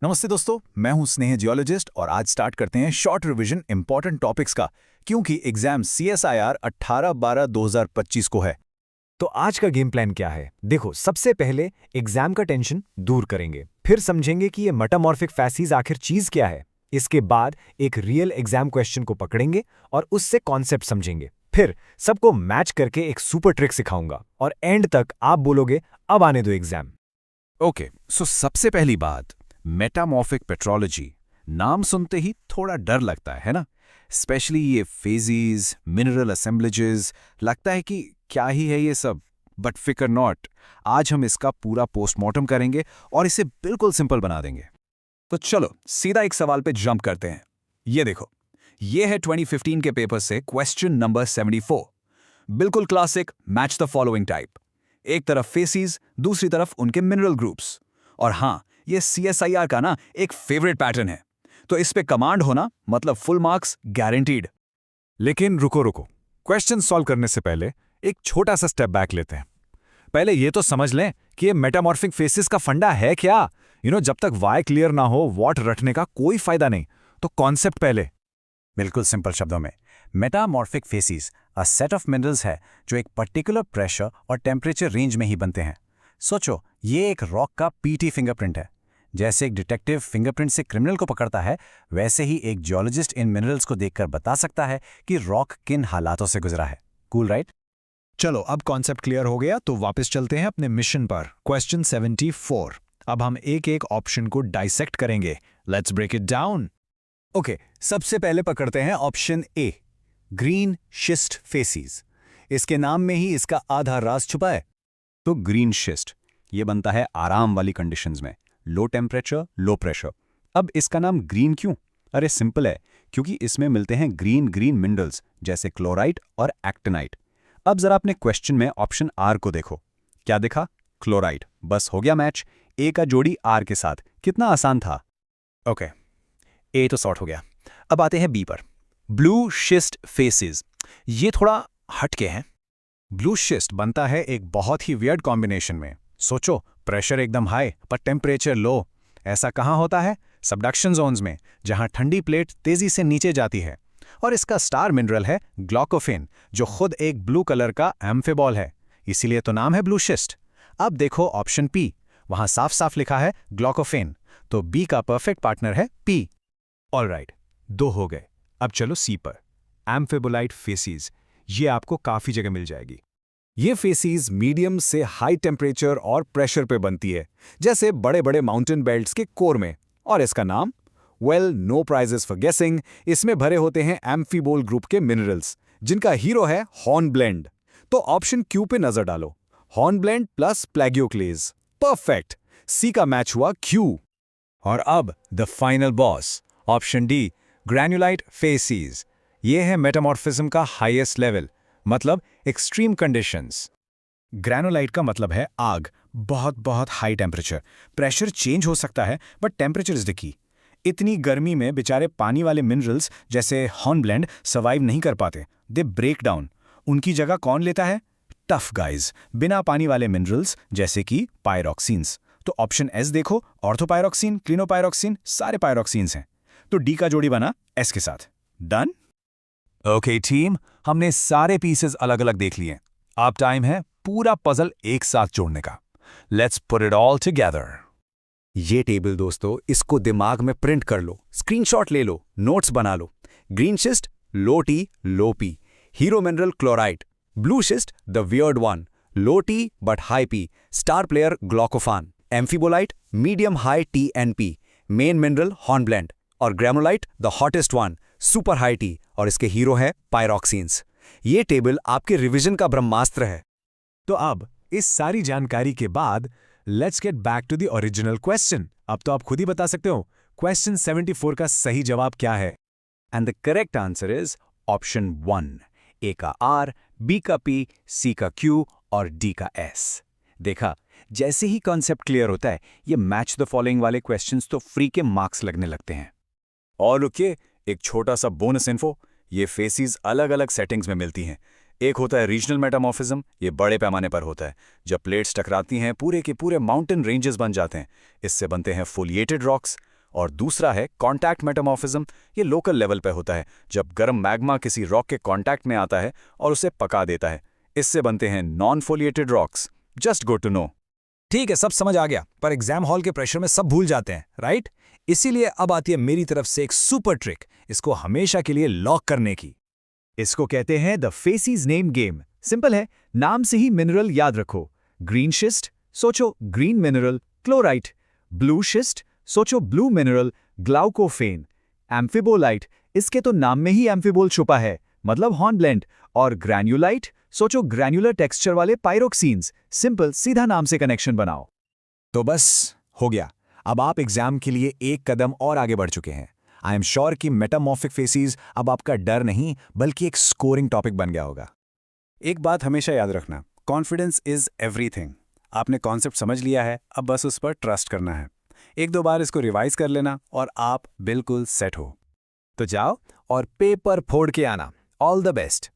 नमस्ते दोस्तों, मैं हूं स्नेह जियोलॉजिस्ट और आज स्टार्ट करते हैं शॉर्ट रिवीजन इंपॉर्टेंट टॉपिक्स का, क्योंकि एग्जाम CSIR 18/12/2025 को है। तो आज का गेम प्लान क्या है? देखो, सबसे पहले एग्जाम का टेंशन दूर करेंगे, फिर समझेंगे कि ये मेटामॉर्फिक फैसीज आखिर चीज क्या है। इसके बाद एक रियल एग्जाम क्वेश्चन को पकड़ेंगे और उससे कॉन्सेप्ट समझेंगे। फिर सबको मैच करके एक सुपर ट्रिक सिखाऊंगा और एंड तक आप बोलोगे अब आने दो एग्जाम। ओके, सो सबसे पहली बात, मेटामॉर्फिक पेट्रोलॉजी। नाम सुनते ही थोड़ा डर लगता है ना? स्पेशली ये फेजीज, मिनरल असेंबलेजेस, लगता है कि क्या ही है ये सब। बट फिकर नॉट, आज हम इसका पूरा पोस्टमार्टम करेंगे और इसे बिल्कुल सिंपल बना देंगे। तो चलो सीधा एक सवाल पे जंप करते हैं। ये देखो, ये है 2015 के पेपर से क्वेश्चन नंबर 74। बिल्कुल classic, match the following type. एक तरफ फेसीज, दूसरी तरफ उनके मिनरल ग्रुप्स। और हाँ, ये CSIR का ना एक फेवरेट पैटर्न है, तो इस पे कमांड होना मतलब फुल मार्क्स गारंटीड। लेकिन रुको रुको, क्वेश्चन सॉल्व करने से पहले एक छोटा सा स्टेप बैक लेते हैं। पहले ये तो समझ लें कि ये मेटामॉर्फिक फेसिस का फंडा है क्या। जब तक वाई क्लियर ना हो वॉट रटने का कोई फायदा नहीं। तो कॉन्सेप्ट पहले। बिल्कुल सिंपल शब्दों में, metamorphic facies a set of minerals है जो एक पर्टिकुलर प्रेशर और टेम्परेचर रेंज में ही बनते हैं। सोचो, ये एक रॉक का PT फिंगरप्रिंट है। जैसे एक डिटेक्टिव फिंगरप्रिंट से क्रिमिनल को पकड़ता है, वैसे ही एक जियोलॉजिस्ट इन मिनरल्स को देखकर बता सकता है कि रॉक किन हालातों से गुजरा है। Cool right? चलो, अब कॉन्सेप्ट क्लियर हो गया तो वापस चलते हैं अपने मिशन पर। क्वेश्चन 74। अब हम एक एक ऑप्शन को डाइसेक्ट करेंगे। Let's break it down. Okay, सबसे पहले पकड़ते हैं ऑप्शन ए, ग्रीन शिस्ट फेसीज। इसके नाम में ही इसका आधा राज छुपा है। तो ग्रीन शिस्ट ये बनता है आराम वाली कंडीशंस में, लो टेम्परेचर लो प्रेशर। अब इसका नाम ग्रीन क्यों? अरे सिंपल है, क्योंकि इसमें मिलते हैं ग्रीन ग्रीन मिनरल्स जैसे क्लोराइड और एक्टिनाइट। अब जरा अपने क्वेश्चन में ऑप्शन आर को देखो, क्या देखा? क्लोराइड। बस हो गया मैच, ए का जोड़ी आर के साथ। कितना आसान था। ओके, ए तो सॉर्ट हो गया। अब आते हैं बी पर, ब्लू शिस्ट फेसिस। ये थोड़ा हटके हैं। ब्लू शिस्ट बनता है एक बहुत ही वियर्ड कॉम्बिनेशन में। सोचो, प्रेशर एकदम हाई पर टेम्परेचर लो। ऐसा कहाँ होता है? सबडक्शन जोन्स में, जहाँ ठंडी प्लेट तेजी से नीचे जाती है। और इसका स्टार मिनरल है ग्लाइकोफेन, जो खुद एक ब्लू कलर का एम्फिबॉल है। इसीलिए तो नाम है ब्लू शिस्ट। अब देखो ऑप्शन पी, वहां साफ साफ लिखा है ग्लाइकोफेन, तो बी का परफेक्ट पार्टनर है पी। ऑलराइट, दो हो गए। अब चलो सी पर, एम्फिबोलाइट फेसीज। ये आपको काफी जगह मिल जाएगी। ये फेसीज मीडियम से हाई टेम्परेचर और प्रेशर पे बनती है, जैसे बड़े बड़े माउंटेन बेल्ट्स के कोर में। और इसका नाम? नो प्राइजेस फॉर गेसिंग। इसमें भरे होते हैं एम्फीबोल ग्रुप के मिनरल्स, जिनका हीरो है हॉर्नब्लेंड। तो ऑप्शन क्यू पे नजर डालो, hornblende plus plagioclase. Perfect, C का मैच हुआ क्यू। और अब the final boss, option D, granulite facies. ये है मेटामॉर्फिज्म का हाईएस्ट लेवल, मतलब एक्सट्रीम कंडीशंस। ग्रैनुलाइट का मतलब है आग, बहुत बहुत हाई टेम्परेचर। प्रेशर चेंज हो सकता है but temperature is the key. इतनी गर्मी में बेचारे पानी वाले मिनरल्स जैसे हॉर्नब्लेंड सर्वाइव नहीं कर पाते, दे ब्रेक डाउन। उनकी जगह कौन लेता है? टफ गाइज, बिना पानी वाले मिनरल्स जैसे कि पायरोक्सिन्स। तो ऑप्शन एस देखो, ऑर्थोपायरोक्सिन, क्लिनोपायरोक्सिन, सारे पायरोक्सिन्स हैं। तो डी का जोड़ी बना एस के साथ। डन? ओके टीम, हमने सारे पीसेस अलग अलग देख लिए। अब टाइम है पूरा पजल एक साथ जोड़ने का। Let's put it all together. ये टेबल दोस्तों, इसको दिमाग में प्रिंट कर लो, स्क्रीनशॉट ले लो, नोट्स बना लो। Green schist low T low P, hero mineral chloride. Blue schist the weird one, low T but high P, star player glaucophane. Amphibolite medium high T and P, main mineral hornblende. और granulite the hottest one, super high T, और इसके hero है पायरोक्सिन्स। ये table आपके revision का ब्रह्मास्त्र है। तो अब इस सारी जानकारी के बाद let's get back to the original question. अब तो आप खुद ही बता सकते हो क्वेश्चन 74 का सही जवाब क्या है। And the correct answer is option 1, ए का आर, बी का पी, सी का क्यू और डी का एस। देखा, जैसे ही कॉन्सेप्ट क्लियर होता है, ये मैच द फॉलोइंग वाले क्वेश्चंस तो फ्री के मार्क्स लगने लगते हैं। और रुकिए, एक छोटा सा बोनस इन्फो, ये फेसीज अलग अलग सेटिंग्स में मिलती हैं। एक होता है रीजनल मेटामॉर्फिज्म, ये बड़े पैमाने पर होता है। जब प्लेट्स टकराती हैं पूरे के पूरे माउंटेन रेंजेस बन जाते हैं, इससे बनते हैं फोलिएटेड रॉक्स। और दूसरा है कॉन्टैक्ट मेटामॉर्फिज्म, ये लोकल लेवल पे होता है, जब गर्म मैग्मा किसी रॉक के कॉन्टैक्ट में आता है और उसे पका देता है, इससे बनते हैं non foliated rocks. Just good to know. ठीक है, सब समझ आ गया, पर एग्जाम हॉल के प्रेशर में सब भूल जाते हैं, राइट? इसीलिए अब आती है मेरी तरफ से एक सुपर ट्रिक, इसको हमेशा के लिए लॉक करने की। इसको कहते हैं the faces name game. Simple है, नाम से ही मिनरल याद रखो। ग्रीन शिस्ट, सोचो ग्रीन मिनरल क्लोराइट। ब्लू शिस्ट, सोचो ब्लू मिनरल ग्लाउकोफेन। एम्फिबोलाइट, इसके तो नाम में ही एम्फिबोल छुपा है, मतलब हॉर्नब्लेंड। और ग्रैन्युलाइट, सोचो ग्रैन्युलर टेक्सचर वाले पायरोक्सीन्स। सिंपल, सीधा नाम से कनेक्शन बनाओ। तो बस हो गया, अब आप एग्जाम के लिए एक कदम और आगे बढ़ चुके हैं। आई एम श्योर कि मेटामॉर्फिक फेसिस अब आपका डर नहीं बल्कि एक स्कोरिंग टॉपिक बन गया होगा। एक बात हमेशा याद रखना, कॉन्फिडेंस इज एवरीथिंग। आपने कॉन्सेप्ट समझ लिया है, अब बस उस पर ट्रस्ट करना है। एक दो बार इसको रिवाइज कर लेना और आप बिल्कुल सेट हो। तो जाओ और पेपर फोड़ के आना। All the best.